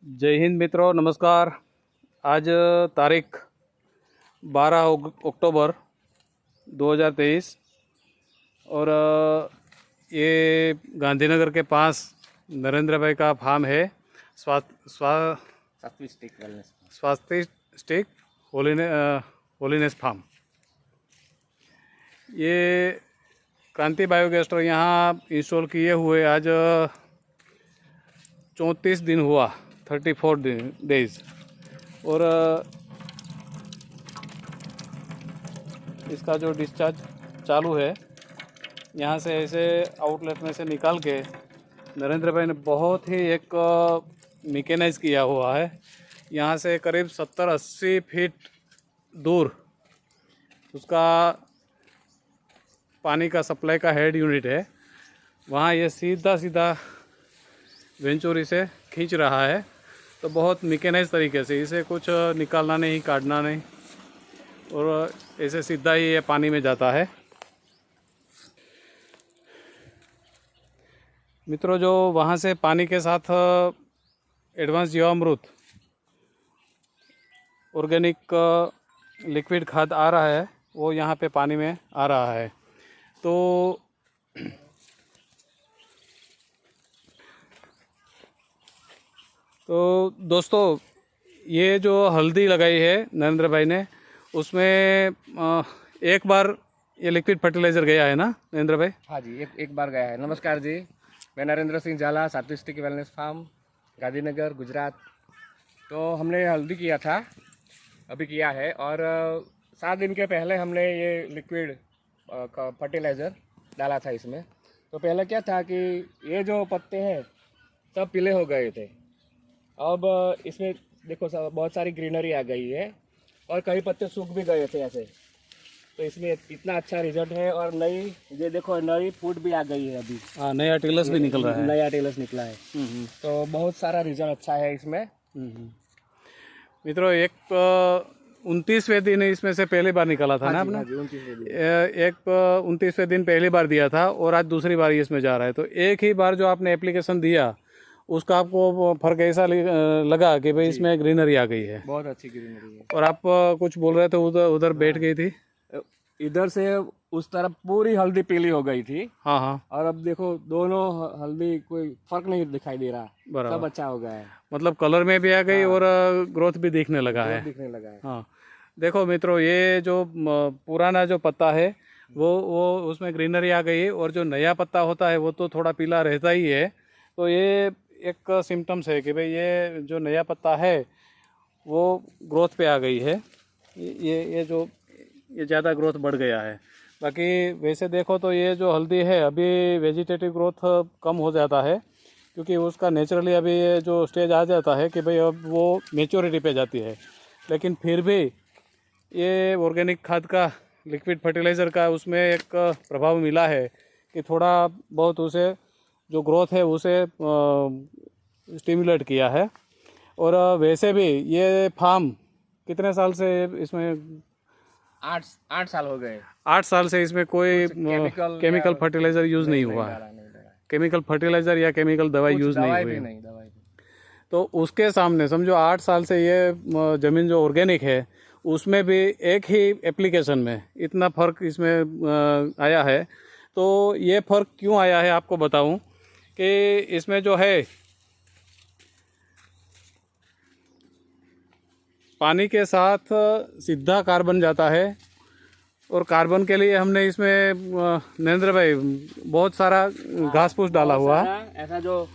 जय हिंद मित्रों, नमस्कार। आज तारीख 12 अक्टूबर 2023 और ये गांधीनगर के पास नरेंद्र भाई का फार्म है। स्वास्थ्य स्टिक होलीनेस फार्म। ये क्रांति बायोगैस्टर यहाँ इंस्टॉल किए हुए आज 34 दिन हुआ, 34 डेज। और इसका जो डिस्चार्ज चालू है, यहाँ से ऐसे आउटलेट में से निकाल के नरेंद्र भाई ने बहुत ही एक मैकेनाइज किया हुआ है। यहाँ से करीब 70-80 फीट दूर उसका पानी का सप्लाई का हेड यूनिट है। वहाँ ये सीधा सीधा वेंचुरी से खींच रहा है। तो बहुत मैकेनाइज तरीके से, इसे कुछ निकालना नहीं, काटना नहीं, और ऐसे सीधा ही ये पानी में जाता है। मित्रों, जो वहाँ से पानी के साथ एडवांस जीवामृत ऑर्गेनिक लिक्विड खाद आ रहा है, वो यहाँ पे पानी में आ रहा है। तो दोस्तों, ये जो हल्दी लगाई है नरेंद्र भाई ने, उसमें एक बार ये लिक्विड फर्टिलाइज़र गया है ना नरेंद्र भाई? हाँ जी, एक बार गया है। नमस्कार जी, मैं Narendra Singh Jhala, Swasthya stick wellness farm, Gandhinagar, Gujarat. तो हमने हल्दी किया था, अभी किया है, और 7 दिन के पहले हमने ये लिक्विड फर्टिलाइज़र डाला था इसमें। तो पहले क्या था कि ये जो पत्ते हैं सब पीले हो गए थे। अब इसमें देखो बहुत सारी ग्रीनरी आ गई है, और कई पत्ते सूख भी गए थे ऐसे। तो इसमें इतना अच्छा रिजल्ट है, और नई ये देखो नई फूड भी आ गई है अभी। हाँ, नया टेलस भी निकल रहा है। नया टेलस निकला है। तो बहुत सारा रिजल्ट अच्छा है इसमें। मित्रों, एक 29वें दिन इसमें से पहली बार निकाला था ना आपने? 29वें दिन पहली बार दिया था, और आज दूसरी बार इसमें जा रहा है। तो एक ही बार जो आपने एप्लीकेशन दिया, उसका आपको फर्क ऐसा लगा कि भाई इसमें ग्रीनरी आ गई है? बहुत अच्छी ग्रीनरी है। और आप कुछ बोल रहे थे, उधर बैठ गई थी, इधर से उस तरफ पूरी हल्दी पीली हो गई थी। हाँ हाँ। और अब देखो दोनों हल्दी कोई फर्क नहीं दिखाई दे रहा, सब अच्छा हो गया है। मतलब कलर में भी आ गई, और ग्रोथ भी दिखने लगा है। हाँ, देखो मित्रों, ये जो पुराना जो पत्ता है वो उसमें ग्रीनरी आ गई, और जो नया पत्ता होता है वो तो थोड़ा पीला रहता ही है। तो ये एक सिम्टम्स है कि भाई ये जो नया पत्ता है वो ग्रोथ पे आ गई है। ये ज़्यादा ग्रोथ बढ़ गया है। बाकी वैसे देखो तो ये जो हल्दी है, अभी वेजिटेटिव ग्रोथ कम हो जाता है, क्योंकि उसका नेचुरली अभी ये जो स्टेज आ जाता है कि भाई अब वो मेच्योरिटी पे जाती है। लेकिन फिर भी ये ऑर्गेनिक खाद का, लिक्विड फर्टिलाइज़र का उसमें एक प्रभाव मिला है कि थोड़ा बहुत उसे जो ग्रोथ है उसे स्टिमुलेट किया है। और वैसे भी ये फार्म कितने साल से इसमें? 8 साल हो गए। 8 साल से इसमें कोई केमिकल फर्टिलाइज़र यूज़ नहीं हुआ है। केमिकल फर्टिलाइज़र या केमिकल दवाई यूज़ नहीं हुई। तो उसके सामने समझो 8 साल से ये ज़मीन जो ऑर्गेनिक है, उसमें भी एक ही एप्लीकेशन में इतना फ़र्क इसमें आया है। तो ये फ़र्क क्यों आया है आपको बताऊं कि इसमें जो है पानी के साथ सीधा कार्बन जाता है, और कार्बन के लिए हमने इसमें नरेंद्र भाई बहुत सारा घास फूस डाला हुआ है। ऐसा जो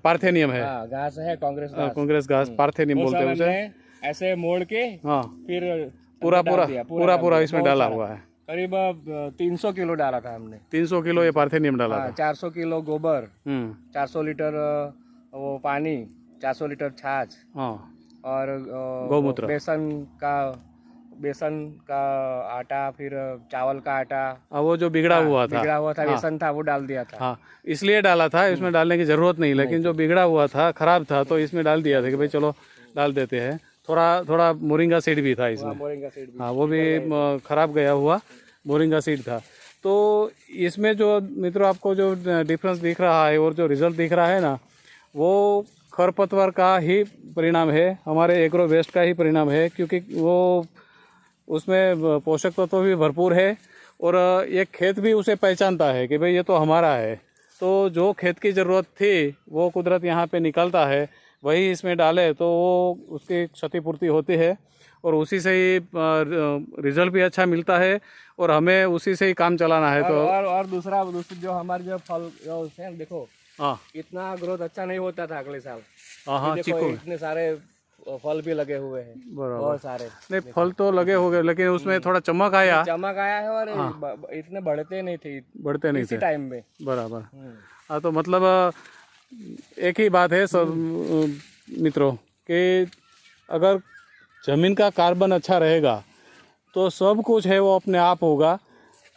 पार्थेनियम है, घास है, कांग्रेस घास, पार्थेनियम बोलते हैं उसे। ऐसे मोड़ के, हाँ, फिर पूरा इसमें डाला हुआ है। करीब 300 किलो डाला था हमने। 300 किलो ये पार्थेनियम डाला था। 400 किलो गोबर, 400 लीटर वो पानी, 400 लीटर छाछ, हाँ, और गौमूत्र, बेसन का आटा, फिर चावल का आटा, वो जो बिगड़ा हुआ था बेसन था, वो डाल दिया था। हाँ, इसलिए डाला था, इसमें डालने की ज़रूरत नहीं, लेकिन जो बिगड़ा हुआ था, ख़राब था, तो इसमें डाल दिया था कि भाई चलो डाल देते हैं। थोड़ा मोरिंगा सीड भी था इसमें। हाँ, वो भी ख़राब गया हुआ मोरिंगा सीड था। तो इसमें जो मित्रों आपको जो डिफरेंस दिख रहा है और जो रिज़ल्ट दिख रहा है ना, वो खरपतवार का ही परिणाम है, हमारे एग्रो वेस्ट का ही परिणाम है, क्योंकि वो उसमें पोषक तत्व भी भरपूर है और ये खेत भी उसे पहचानता है कि भाई ये तो हमारा है। तो जो खेत की ज़रूरत थी वो कुदरत यहाँ पे निकलता है, वही इसमें डाले तो वो उसकी क्षतिपूर्ति होती है और उसी से ही रिजल्ट भी अच्छा मिलता है और हमें उसी से ही काम चलाना है। तो और दूसरा जो हमारे जो फल जो है देखो, हाँ इतना ग्रोथ अच्छा नहीं होता था अगले साल। हाँ देखो चीकू इतने सारे फल भी लगे हुए हैं, बराबर। बहुत सारे। नहीं फल तो लगे हो गए, लेकिन उसमें थोड़ा चमक आया, चमक आया है और इतने बढ़ते नहीं थे बढ़ते नहीं इसी थे टाइम में। बराबर। हाँ तो मतलब एक ही बात है सब मित्रों कि अगर ज़मीन का कार्बन अच्छा रहेगा तो सब कुछ है वो अपने आप होगा।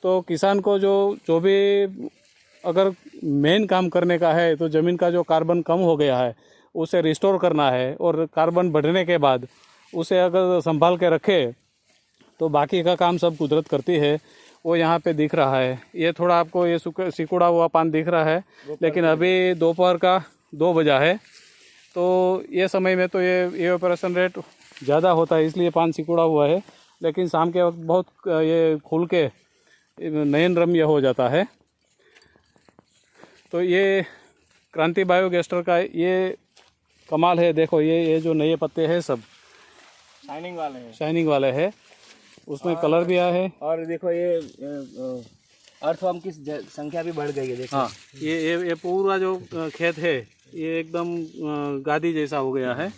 तो किसान को जो भी अगर मेन काम करने का है तो ज़मीन का जो कार्बन कम हो गया है उसे रिस्टोर करना है और कार्बन बढ़ने के बाद उसे अगर संभाल के रखे तो बाकी का काम सब कुदरत करती है। वो यहाँ पे दिख रहा है, ये थोड़ा आपको ये सिकुड़ा हुआ पान दिख रहा है, लेकिन अभी दोपहर का 2 बजा है तो ये समय में तो ये ऑपरेशन रेट ज़्यादा होता है, इसलिए पान सिकुड़ा हुआ है। लेकिन शाम के वक्त बहुत ये खुल के नयन रम्य हो जाता है। तो ये क्रांति बायोगैस्टर का ये कमाल है। देखो ये जो नए पत्ते हैं सब शाइनिंग वाले हैं, उसमें कलर भी आया है। और देखो ये अर्थवर्म की संख्या भी बढ़ गई है, देखो। हाँ ये पूरा जो खेत है ये एकदम गादी जैसा हो गया है।